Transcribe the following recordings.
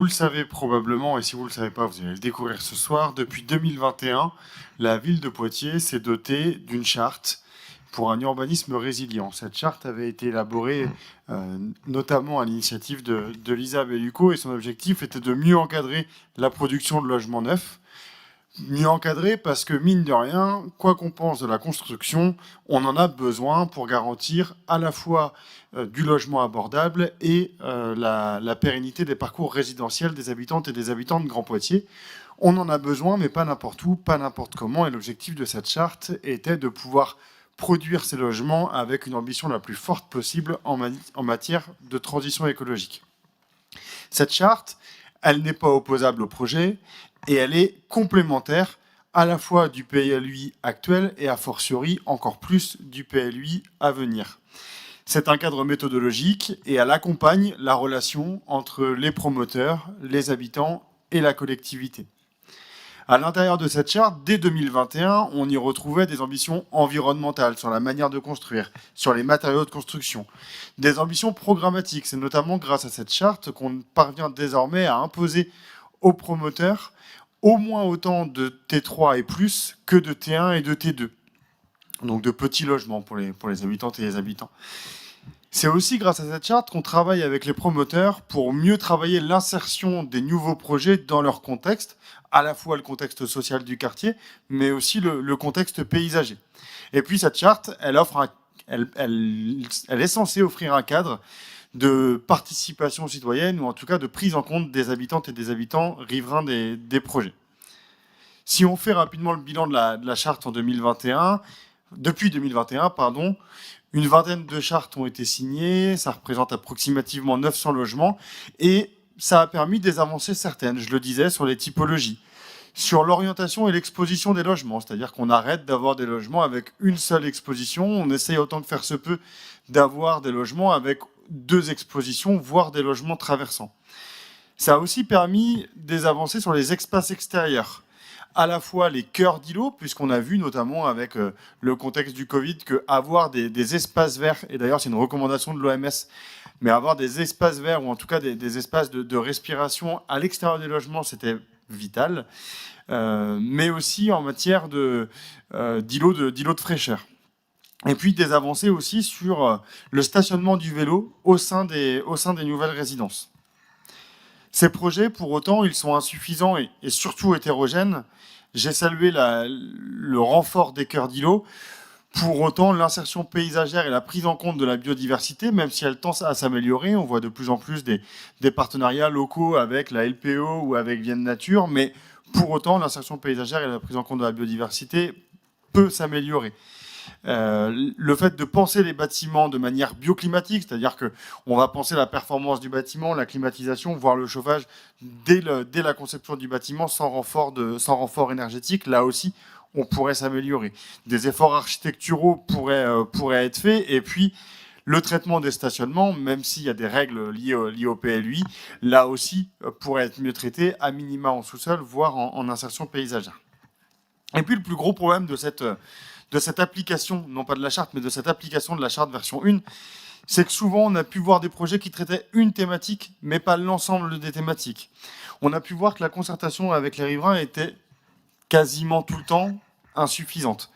Vous le savez probablement, et si vous ne le savez pas, vous allez le découvrir ce soir. Depuis 2021, la ville de Poitiers s'est dotée d'une charte pour un urbanisme résilient. Cette charte avait été élaborée notamment à l'initiative de Lisa Bellucco, et son objectif était de mieux encadrer la production de logements neufs. Mieux encadrer parce que, mine de rien, quoi qu'on pense de la construction, on en a besoin pour garantir à la fois du logement abordable et la pérennité des parcours résidentiels des habitantes et des habitants de Grand Poitiers. On en a besoin, mais pas n'importe où, pas n'importe comment, et l'objectif de cette charte était de pouvoir produire ces logements avec une ambition la plus forte possible en matière de transition écologique. Cette charte, elle n'est pas opposable au projet, et elle est complémentaire à la fois du PLUI actuel et a fortiori encore plus du PLUI à venir. C'est un cadre méthodologique et elle accompagne la relation entre les promoteurs, les habitants et la collectivité. À l'intérieur de cette charte, dès 2021, on y retrouvait des ambitions environnementales sur la manière de construire, sur les matériaux de construction, des ambitions programmatiques. C'est notamment grâce à cette charte qu'on parvient désormais à imposer aux promoteurs au moins autant de T3 et plus que de T1 et de T2. Donc de petits logements pour les habitantes et les habitants. C'est aussi grâce à cette charte qu'on travaille avec les promoteurs pour mieux travailler l'insertion des nouveaux projets dans leur contexte, à la fois le contexte social du quartier, mais aussi le contexte paysager. Et puis cette charte, elle est censée offrir un cadre de participation citoyenne, ou en tout cas de prise en compte des habitantes et des habitants riverains des projets. Si on fait rapidement le bilan de la charte en 2021, depuis 2021, une vingtaine de chartes ont été signées, ça représente approximativement 900 logements, et ça a permis des avancées certaines, je le disais, sur les typologies, sur l'orientation et l'exposition des logements, c'est-à-dire qu'on arrête d'avoir des logements avec une seule exposition, on essaye autant que faire se peut d'avoir des logements avec 2 expositions, voire des logements traversants. Ça a aussi permis des avancées sur les espaces extérieurs, à la fois les cœurs d'îlots, puisqu'on a vu notamment avec le contexte du Covid que avoir des espaces verts, et d'ailleurs c'est une recommandation de l'OMS, mais avoir des espaces verts, ou en tout cas des espaces de respiration à l'extérieur des logements, c'était vital, mais aussi en matière d'îlots de fraîcheur. Et puis des avancées aussi sur le stationnement du vélo au sein des nouvelles résidences. Ces projets, pour autant, ils sont insuffisants et surtout hétérogènes. J'ai salué le renfort des cœurs d'îlots. Pour autant, l'insertion paysagère et la prise en compte de la biodiversité, même si elle tend à s'améliorer, on voit de plus en plus des partenariats locaux avec la LPO ou avec Vienne Nature, mais pour autant, l'insertion paysagère et la prise en compte de la biodiversité peut s'améliorer. Le fait de penser les bâtiments de manière bioclimatique, c'est-à-dire qu'on va penser la performance du bâtiment, la climatisation, voire le chauffage dès la conception du bâtiment sans renfort énergétique, là aussi, on pourrait s'améliorer. Des efforts architecturaux pourraient être faits, et puis le traitement des stationnements, même s'il y a des règles liées au PLUI, là aussi pourrait être mieux traité, à minima en sous-sol, voire en insertion paysagère. Et puis le plus gros problème de cette application, non pas de la charte, mais de cette application de la charte version 1, c'est que souvent on a pu voir des projets qui traitaient une thématique, mais pas l'ensemble des thématiques. On a pu voir que la concertation avec les riverains était quasiment tout le temps insuffisante.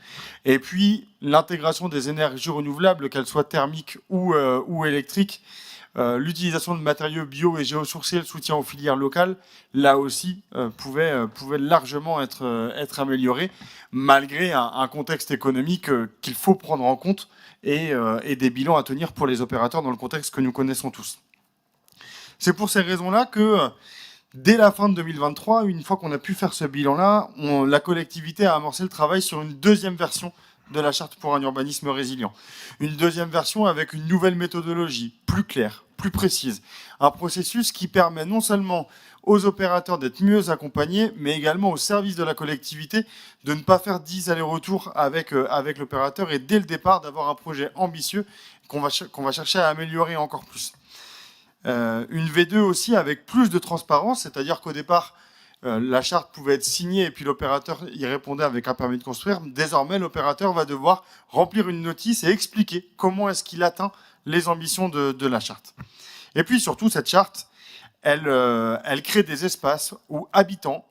Et puis l'intégration des énergies renouvelables, qu'elles soient thermiques ou électriques, l'utilisation de matériaux bio et géosourcés, le soutien aux filières locales, là aussi, pouvait largement être amélioré, malgré un contexte économique qu'il faut prendre en compte et des bilans à tenir pour les opérateurs dans le contexte que nous connaissons tous. C'est pour ces raisons-là que, dès la fin de 2023, une fois qu'on a pu faire ce bilan-là, la collectivité a amorcé le travail sur une deuxième version de la charte pour un urbanisme résilient. Une deuxième version avec une nouvelle méthodologie, plus claire, plus précise. Un processus qui permet non seulement aux opérateurs d'être mieux accompagnés, mais également aux services de la collectivité de ne pas faire 10 allers-retours avec l'opérateur et dès le départ d'avoir un projet ambitieux qu'on va chercher à améliorer encore plus. Une V2 aussi avec plus de transparence, c'est-à-dire qu'au départ, la charte pouvait être signée et puis l'opérateur y répondait avec un permis de construire. Désormais, l'opérateur va devoir remplir une notice et expliquer comment est-ce qu'il atteint les ambitions de la charte. Et puis surtout, cette charte, elle crée des espaces où habitants,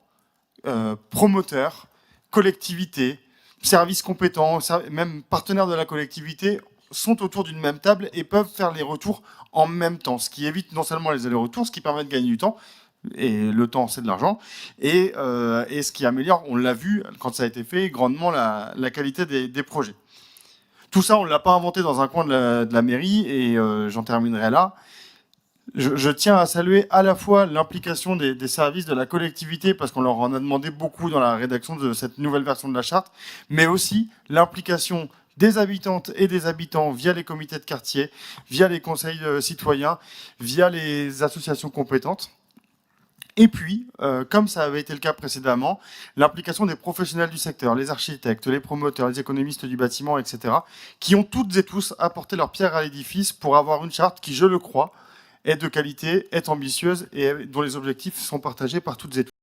promoteurs, collectivités, services compétents, même partenaires de la collectivité sont autour d'une même table et peuvent faire les retours en même temps, ce qui évite non seulement les allers-retours, ce qui permet de gagner du temps, et le temps c'est de l'argent, et ce qui améliore, on l'a vu quand ça a été fait, grandement la qualité des projets. Tout ça, on ne l'a pas inventé dans un coin de la mairie, et j'en terminerai là. Je tiens à saluer à la fois l'implication des services de la collectivité, parce qu'on leur en a demandé beaucoup dans la rédaction de cette nouvelle version de la charte, mais aussi l'implication des habitantes et des habitants via les comités de quartier, via les conseils citoyens, via les associations compétentes. Et puis, comme ça avait été le cas précédemment, l'implication des professionnels du secteur, les architectes, les promoteurs, les économistes du bâtiment, etc., qui ont toutes et tous apporté leur pierre à l'édifice pour avoir une charte qui, je le crois, est de qualité, est ambitieuse et dont les objectifs sont partagés par toutes et tous.